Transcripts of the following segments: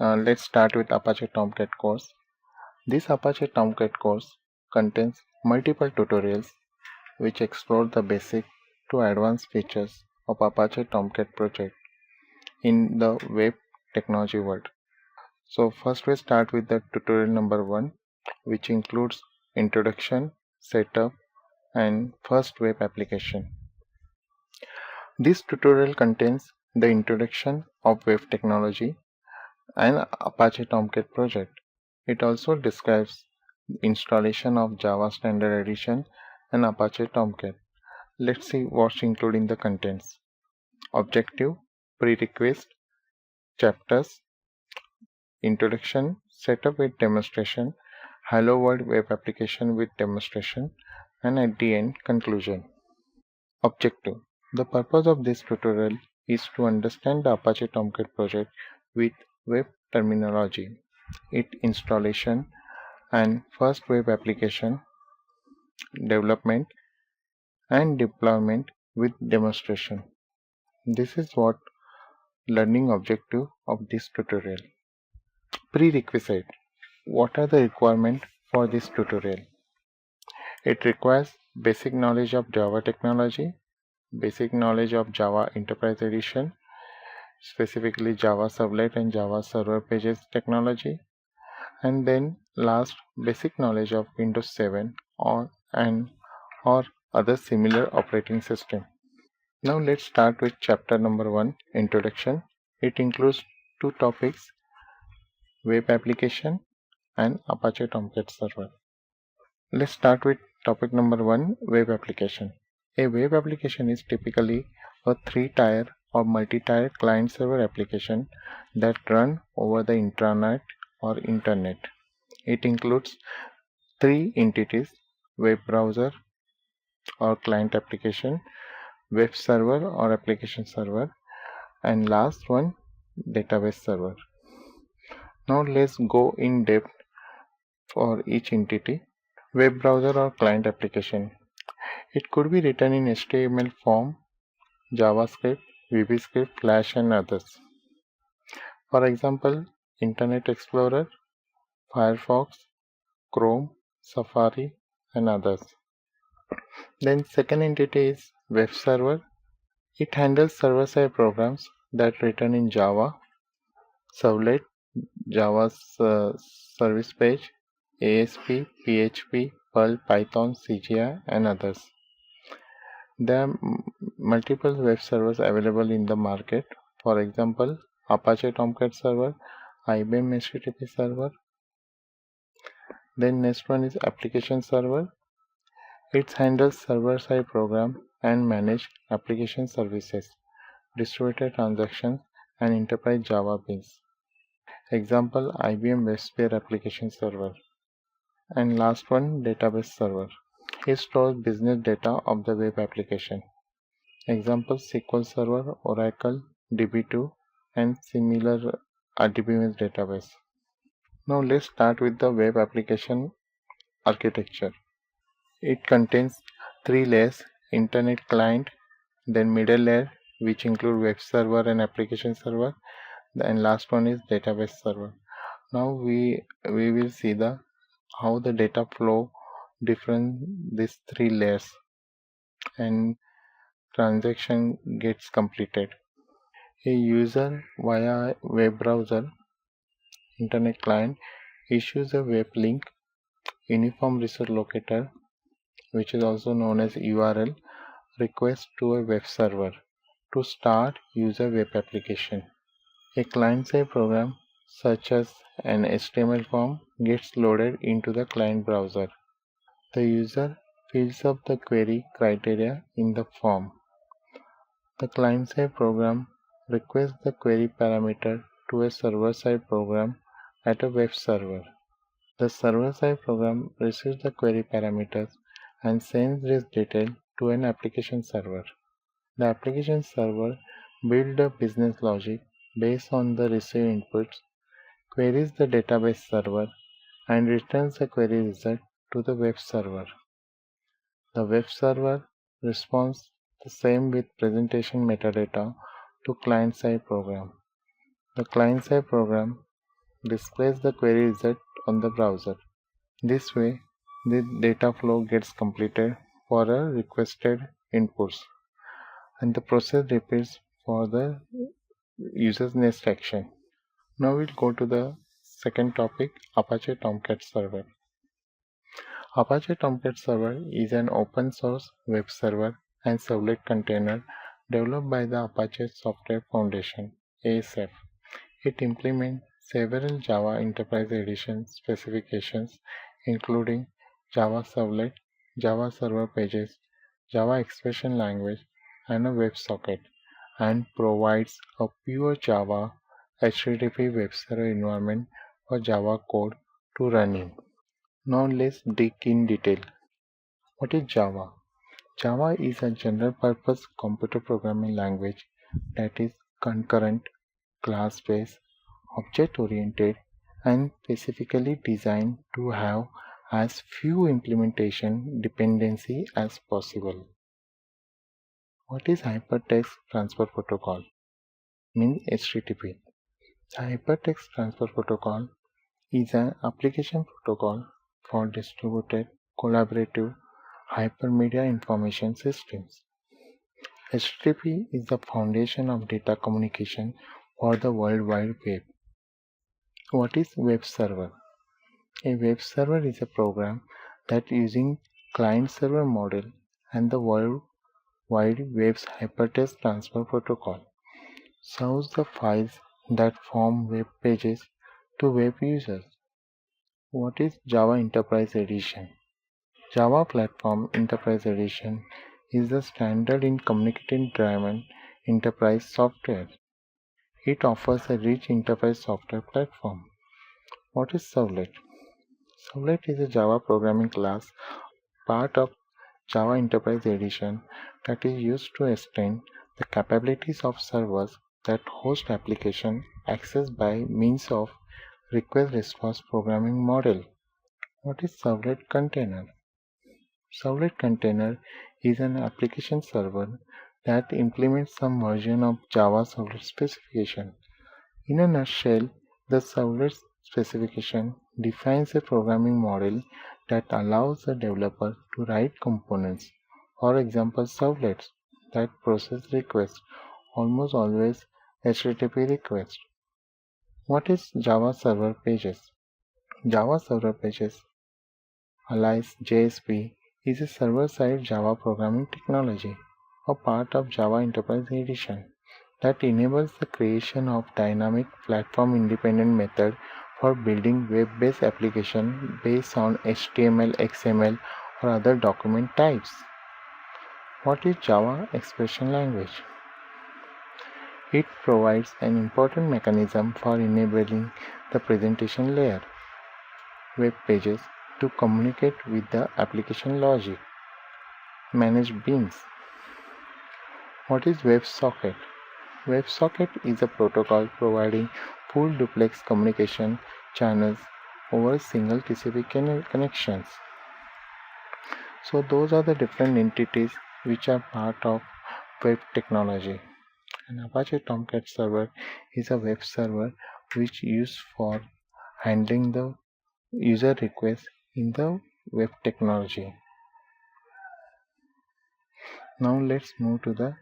Let's start with Apache Tomcat course. This Apache Tomcat course contains multiple tutorials which explore the basic to advanced features of Apache Tomcat project in the web technology world. So first we start with the tutorial number 1, which includes introduction, setup and first web application. This tutorial contains the introduction of web technology and Apache Tomcat project. It also describes installation of Java Standard Edition and Apache Tomcat. Let's see what's included in the contents. Objective, prerequisite, chapters, introduction, setup with demonstration, hello world web application with demonstration, and at the end, conclusion. Objective. The purpose of this tutorial is to understand the Apache Tomcat project with web terminology, its installation, and first web application development and deployment with demonstration. This is what learning objective of this tutorial. Prerequisite. What are the requirements for this tutorial? It requires basic knowledge of Java technology, basic knowledge of Java Enterprise Edition, specifically Java Servlet and Java Server Pages technology, and then last basic knowledge of Windows 7 or other similar operating system. Now let's start with chapter number 1, introduction. It includes two topics, web application and Apache Tomcat server. Let's start with topic number 1, web application. A web application is typically a three-tier or multi-tier client-server application that run over the intranet or internet. It includes three entities: web browser or client application, web server or application server, and last one, database server. Now let's go in depth for each entity. Web browser or client application. It could be written in HTML form, JavaScript, VBScript, Flash and others. For example, Internet Explorer, Firefox, Chrome, Safari and others. Then second entity is web server. It handles server-side programs that written in Java, Servlet, Java's service page, ASP, PHP, Perl, Python, CGI and others. There are multiple web servers available in the market. For example, Apache Tomcat server, IBM HTTP server. Then next one is application server. It handles server-side program and manage application services, distributed transactions and enterprise Java beans. Example, IBM WebSphere application server. And last one, database server. It stores business data of the web application. Example, SQL Server, Oracle, DB2 and similar RDBMS database. Now let's start with the web application architecture. It contains three layers: internet client, then middle layer which include web server and application server, and last one is database server. Now we will see how the data flow different these three layers and transaction gets completed. A user via web browser internet client issues a web link, uniform resource locator, which is also known as URL, request to a web server to start user web application. A client-side program such as an HTML form gets loaded into the client browser. The user fills up the query criteria in the form. The client-side program requests the query parameter to a server-side program at a web server. The server-side program receives the query parameters and sends this detail to an application server. The application server builds the business logic based on the received inputs, queries the database server, and returns the query result to the web server. The web server responds the same with presentation metadata to client-side program. The client-side program displays the query result on the browser. This way, the data flow gets completed for a requested inputs and the process repeats for the user's next action. Now we'll go to the second topic, Apache Tomcat Server. Apache Tomcat Server is an open source web server and servlet container developed by the Apache Software Foundation (ASF). It implements several Java Enterprise Edition specifications including Java Servlet, Java Server Pages, Java Expression Language, and a WebSocket, and provides a pure Java HTTP web server environment for Java code to run in. Now let's dig in detail. What is Java? Java is a general purpose computer programming language that is concurrent, class-based, object-oriented, and specifically designed to have as few implementation dependency as possible. What is Hypertext Transfer Protocol? Means HTTP. The Hypertext Transfer Protocol is an application protocol for distributed, collaborative, hypermedia information systems. HTTP is the foundation of data communication for the World Wide Web. What is web server? A web server is a program that using client-server model and the World Wide Web's Hypertext Transfer Protocol serves the files that form web pages to web users. What is Java Enterprise Edition? Java Platform Enterprise Edition is the standard in community-driven enterprise software. It offers a rich enterprise software platform. What is Servlet? Servlet is a Java programming class, part of Java Enterprise Edition, that is used to extend the capabilities of servers that host application accessed by means of request-response programming model. What is Servlet Container? Servlet Container is an application server that implements some version of Java Servlet specification. In a nutshell, the Servlet specification defines a programming model that allows the developer to write components, for example servlets, that process requests, almost always HTTP requests. What is Java Server Pages? Java Server Pages, alias JSP, is a server-side Java programming technology, a part of Java Enterprise Edition, that enables the creation of dynamic platform-independent method for building web-based applications based on HTML, XML, or other document types. What is Java Expression Language? It provides an important mechanism for enabling the presentation layer, web pages, to communicate with the application logic. Manage beans. What is WebSocket? WebSocket is a protocol providing full duplex communication channels over single TCP connections. So those are the different entities which are part of web technology. An Apache Tomcat server is a web server which used for handling the user requests in the web technology. Now let's move to the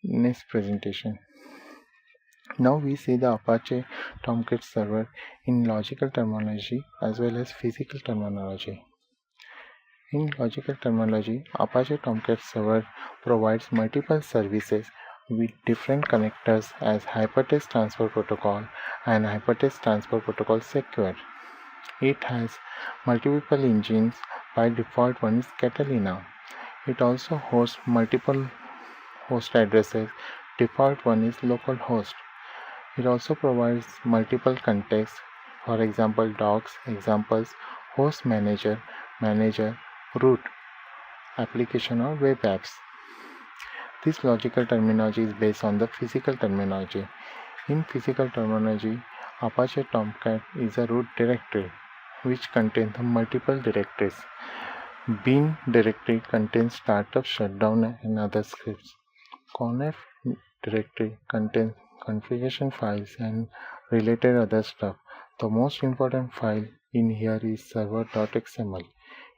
next presentation. Now we see the Apache Tomcat server in logical terminology as well as physical terminology. In logical terminology, Apache Tomcat server provides multiple services with different connectors as Hypertext Transfer Protocol and Hypertext Transfer Protocol Secure. It has multiple engines. By default, one is Catalina. It also hosts multiple host addresses. Default one is localhost. It also provides multiple contexts, for example docs, examples, host manager, root, application or web apps. This logical terminology is based on the physical terminology. In physical terminology, Apache Tomcat is a root directory which contains multiple directories. Bin directory contains startup, shutdown and other scripts. Conf directory contains configuration files and related other stuff. The most important file in here is server.xml.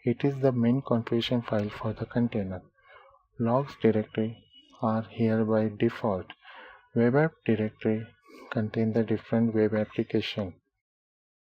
It is the main configuration file for the container. Logs directory are here by default. Web app directory contain the different web application